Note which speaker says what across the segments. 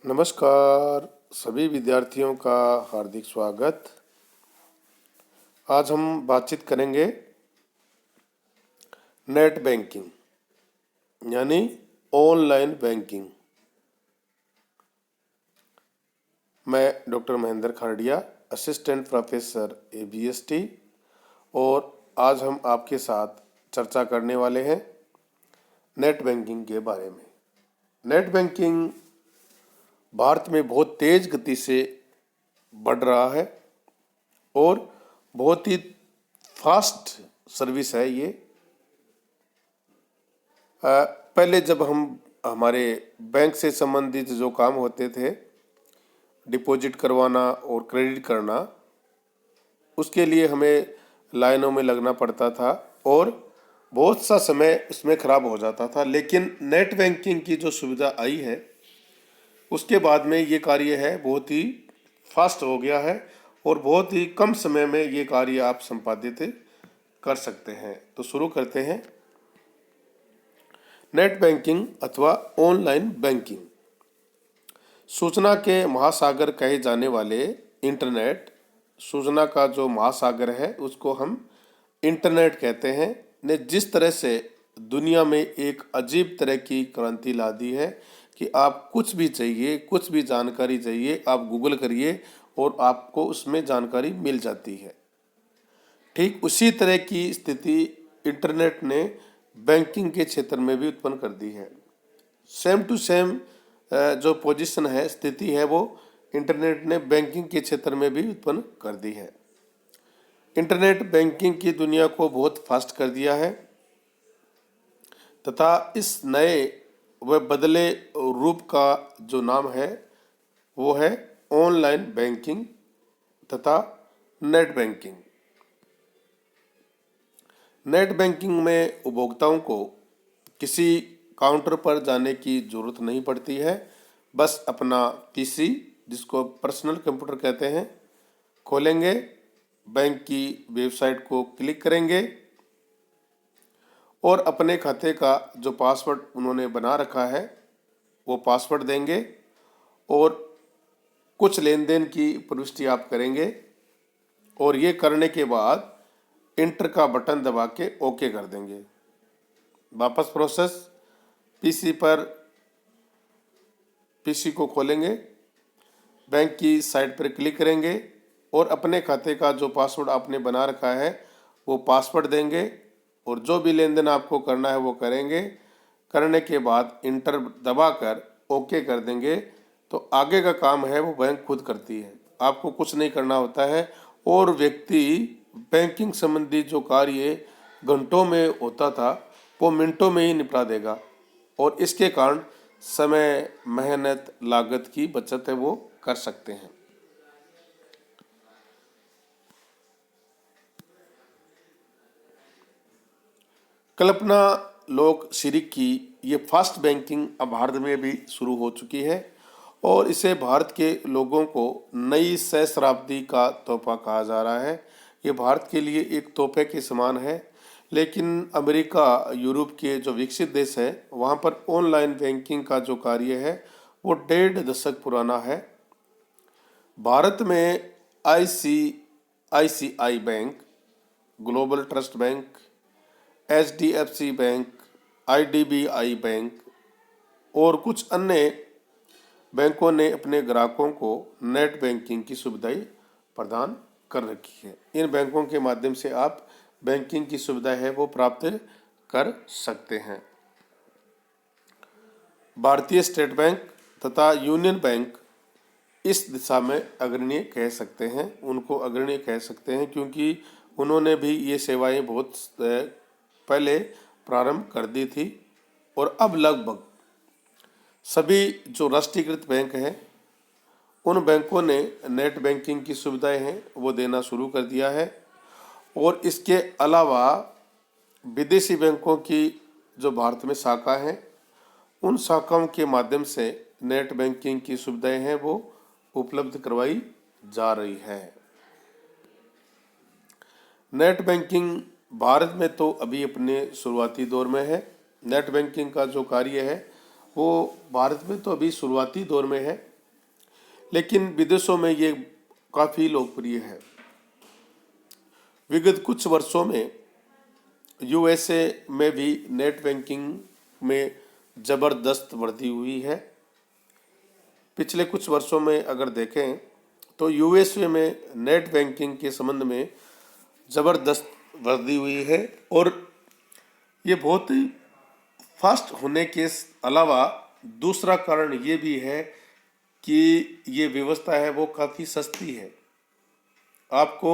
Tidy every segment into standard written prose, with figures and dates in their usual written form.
Speaker 1: नमस्कार सभी विद्यार्थियों का हार्दिक स्वागत। आज हम बातचीत करेंगे नेट बैंकिंग यानी ऑनलाइन बैंकिंग। मैं doctor Mahendra Khadia, assistant professor ABST, और आज हम आपके साथ चर्चा करने वाले हैं नेट बैंकिंग के बारे में। नेट बैंकिंग भारत में बहुत तेज गति से बढ़ रहा है और बहुत ही फास्ट सर्विस है ये। पहले जब हम हमारे बैंक से संबंधित जो काम होते थे, डिपॉजिट करवाना और क्रेडिट करना, उसके लिए हमें लाइनों में लगना पड़ता था और बहुत सा समय इसमें खराब हो जाता था। लेकिन नेट बैंकिंग की जो सुविधा आई है उसके बाद में ये कार्य है बहुत ही फास्ट हो गया है और बहुत ही कम समय में ये कार्य आप संपादित कर सकते हैं। तो शुरू करते हैं। नेट बैंकिंग अथवा ऑनलाइन बैंकिंग, सूचना के महासागर कहे जाने वाले इंटरनेट, सूचना का जो महासागर है उसको हम इंटरनेट कहते हैं, ने जिस तरह से दुनिया में एक अजीब तरह की क्रांति ला दी है कि आप कुछ भी चाहिए, कुछ भी जानकारी चाहिए, आप गूगल करिए और आपको उसमें जानकारी मिल जाती है। ठीक उसी तरह की स्थिति इंटरनेट ने बैंकिंग के क्षेत्र में भी उत्पन्न कर दी है। सेम टू सेम जो पोजीशन है, स्थिति है, वो इंटरनेट ने बैंकिंग के क्षेत्र में भी उत्पन्न कर दी है। इंटरनेट बैंकिंग की दुनिया को बहुत फास्ट कर दिया है तथा इस नए व बदले रूप का जो नाम है वो है ऑनलाइन बैंकिंग तथा नेट बैंकिंग। नेट बैंकिंग में उपभोक्ताओं को किसी काउंटर पर जाने की जरूरत नहीं पड़ती है। बस अपना PC, जिसको पर्सनल कंप्यूटर कहते हैं, खोलेंगे, बैंक की वेबसाइट को क्लिक करेंगे और अपने खाते का जो पासवर्ड उन्होंने बना रखा है वो पासवर्ड देंगे और कुछ लेन देन की प्रविष्टि आप करेंगे और ये करने के बाद इंटर का बटन दबा के ओके कर देंगे। वापस प्रोसेस, PC को खोलेंगे, बैंक की साइट पर क्लिक करेंगे और अपने खाते का जो पासवर्ड आपने बना रखा है वो पासवर्ड देंगे और जो भी लेन देन आपको करना है वो करेंगे। करने के बाद इंटर दबाकर ओके कर देंगे तो आगे का काम है वो बैंक खुद करती है, आपको कुछ नहीं करना होता है और व्यक्ति बैंकिंग संबंधी जो कार्य घंटों में होता था वो मिनटों में ही निपटा देगा और इसके कारण समय, मेहनत, लागत की बचत है वो कर सकते हैं। कल्पना लोग शिरिक की ये फास्ट बैंकिंग अब भारत में भी शुरू हो चुकी है और इसे भारत के लोगों को नई सहस्राब्दी का तोहफा कहा जा रहा है। ये भारत के लिए एक तोहफे के समान है, लेकिन अमेरिका, यूरोप के जो विकसित देश है वहाँ पर ऑनलाइन बैंकिंग का जो कार्य है वो 1.5 दशक पुराना है। भारत में ICICI bank, global trust bank, HDFC bank, IDBI bank और कुछ अन्य बैंकों ने अपने ग्राहकों को नेट बैंकिंग की सुविधाएं प्रदान कर रखी है। इन बैंकों के माध्यम से आप बैंकिंग की सुविधा है वो प्राप्त कर सकते हैं। भारतीय स्टेट बैंक तथा यूनियन बैंक इस दिशा में अग्रणीय कह सकते हैं, उनको अग्रणीय कह सकते हैं क्योंकि उन्होंने भी ये सेवाएं बहुत पहले प्रारंभ कर दी थी और अब लगभग सभी जो राष्ट्रीयकृत बैंक हैं उन बैंकों ने नेट बैंकिंग की सुविधाएं हैं वो देना शुरू कर दिया है और इसके अलावा विदेशी बैंकों की जो भारत में शाखा हैं उन शाखाओं के माध्यम से नेट बैंकिंग की सुविधाएं हैं वो उपलब्ध करवाई जा रही है। नेट बैंकिंग भारत में तो अभी अपने शुरुआती दौर में है। नेट बैंकिंग का जो कार्य है वो भारत में तो अभी शुरुआती दौर में है लेकिन विदेशों में ये काफ़ी लोकप्रिय है। विगत कुछ वर्षों में यूएसए में भी नेट बैंकिंग में ज़बरदस्त वृद्धि हुई है। पिछले कुछ वर्षों में अगर देखें तो यूएसए में नेट बैंकिंग के संबंध में ज़बरदस्त वृद्धि हुई है और ये बहुत ही फास्ट होने के अलावा दूसरा कारण ये भी है कि ये व्यवस्था है वो काफ़ी सस्ती है। आपको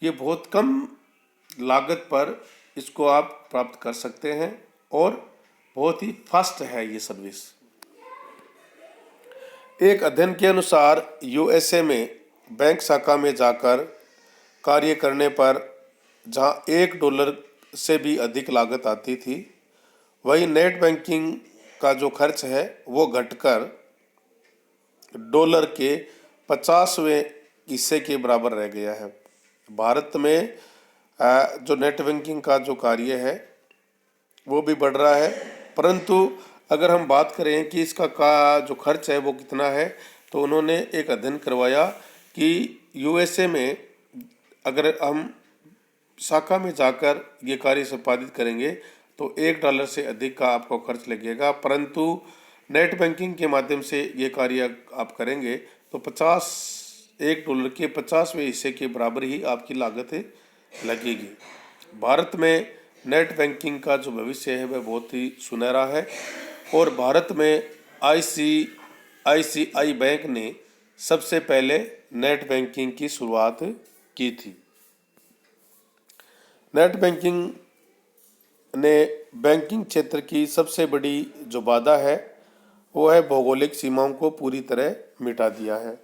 Speaker 1: ये बहुत कम लागत पर इसको आप प्राप्त कर सकते हैं और बहुत ही फास्ट है ये सर्विस। एक अध्ययन के अनुसार यूएसए में बैंक शाखा में जाकर कार्य करने पर जहां $1 से भी अधिक लागत आती थी, वही नेट बैंकिंग का जो खर्च है वो घटकर डॉलर के 50वें हिस्से के बराबर रह गया है। भारत में जो नेट बैंकिंग का जो कार्य है वो भी बढ़ रहा है, परंतु अगर हम बात करें कि इसका जो खर्च है वो कितना है, तो उन्होंने एक अध्ययन करवाया कि यूएसए में अगर हम शाखा में जाकर ये कार्य संपादित करेंगे तो $1 से अधिक का आपको खर्च लगेगा, परंतु नेट बैंकिंग के माध्यम से ये कार्य आप करेंगे तो $1 के 50वें हिस्से के बराबर ही आपकी लागत लगेगी। भारत में नेट बैंकिंग का जो भविष्य है वह बहुत ही सुनहरा है और भारत में आईसीआईसीआई बैंक ने सबसे पहले नेट बैंकिंग की शुरुआत की थी। नेट बैंकिंग ने बैंकिंग क्षेत्र की सबसे बड़ी जो बाधा है वो है भौगोलिक सीमाओं को पूरी तरह मिटा दिया है।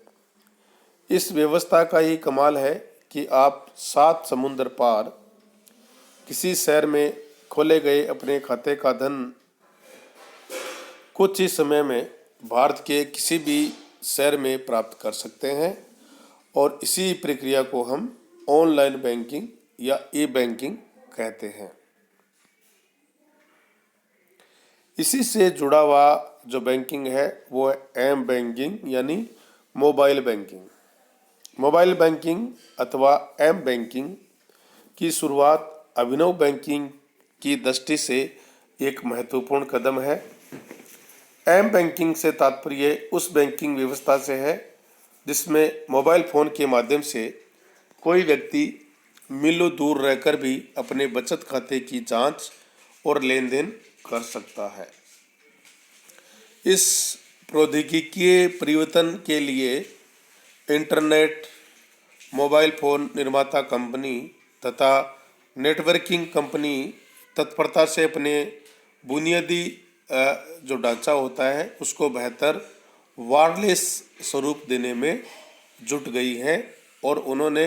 Speaker 1: इस व्यवस्था का ही कमाल है कि आप 7 समुंदर पार किसी शहर में खोले गए अपने खाते का धन कुछ ही समय में भारत के किसी भी शहर में प्राप्त कर सकते हैं और इसी प्रक्रिया को हम ऑनलाइन बैंकिंग या ई बैंकिंग कहते हैं। इसी से जुड़ा हुआ जो बैंकिंग है वो है एम बैंकिंग यानी मोबाइल बैंकिंग। मोबाइल बैंकिंग अथवा एम बैंकिंग की शुरुआत अभिनव बैंकिंग की दृष्टि से एक महत्वपूर्ण कदम है। एम बैंकिंग से तात्पर्य उस बैंकिंग व्यवस्था से है जिसमें मोबाइल फ़ोन के माध्यम से कोई व्यक्ति मीलों दूर रहकर भी अपने बचत खाते की जांच और लेन देन कर सकता है। इस प्रौद्योगिकी परिवर्तन के लिए इंटरनेट, मोबाइल फ़ोन निर्माता कंपनी तथा नेटवर्किंग कंपनी तत्परता से अपने बुनियादी जो ढांचा होता है उसको बेहतर वायरलेस स्वरूप देने में जुट गई है और उन्होंने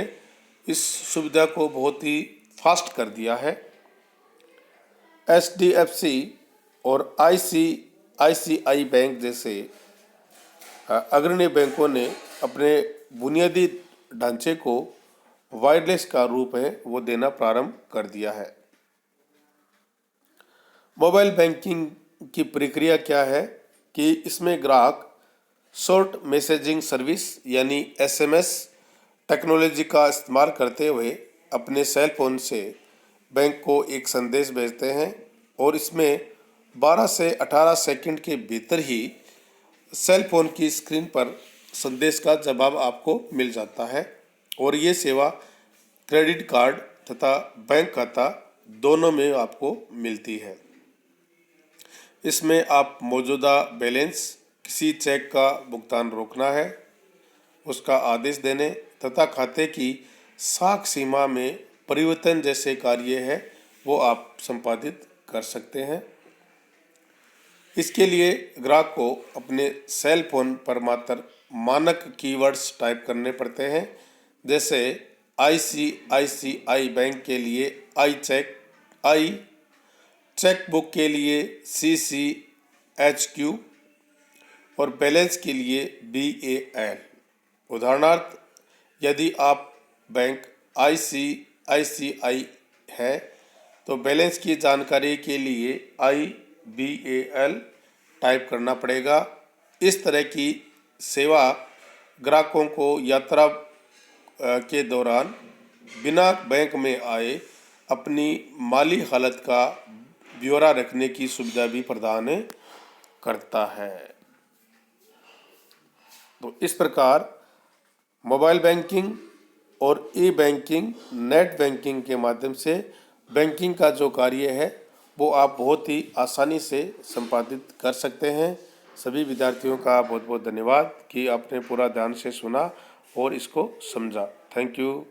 Speaker 1: इस सुविधा को बहुत ही फास्ट कर दिया है। एचडीएफसी और आईसीआईसीआई बैंक जैसे अग्रणी बैंकों ने अपने बुनियादी ढांचे को वायरलेस का रूप है वो देना प्रारंभ कर दिया है। मोबाइल बैंकिंग की प्रक्रिया क्या है कि इसमें ग्राहक शॉर्ट मैसेजिंग सर्विस यानी एसएमएस टेक्नोलॉजी का इस्तेमाल करते हुए अपने सेल फोन से बैंक को एक संदेश भेजते हैं और इसमें 12 से 18 सेकंड के भीतर ही सेल फोन की स्क्रीन पर संदेश का जवाब आपको मिल जाता है और ये सेवा क्रेडिट कार्ड तथा बैंक खाता दोनों में आपको मिलती है। इसमें आप मौजूदा बैलेंस, किसी चेक का भुगतान रोकना है, उसका आदेश देने तथा खाते की साख सीमा में परिवर्तन जैसे कार्य है वो आप संपादित कर सकते हैं। इसके लिए ग्राहक को अपने सेल फोन पर मात्र मानक कीवर्ड्स टाइप करने पड़ते हैं, जैसे आईसीआईसीआई बैंक के लिए आई चेकबुक के लिए CCHQ और बैलेंस के लिए BAL। उदाहरणार्थ, यदि आप बैंक ICICI है तो बैलेंस की जानकारी के लिए IBAL टाइप करना पड़ेगा। इस तरह की सेवा ग्राहकों को यात्रा के दौरान बिना बैंक में आए अपनी माली हालत का ब्यौरा रखने की सुविधा भी प्रदान करता है। तो इस प्रकार मोबाइल बैंकिंग और ई बैंकिंग, नेट बैंकिंग के माध्यम से बैंकिंग का जो कार्य है वो आप बहुत ही आसानी से संपादित कर सकते हैं। सभी विद्यार्थियों का बहुत बहुत धन्यवाद कि आपने पूरा ध्यान से सुना और इसको समझा। Thank you.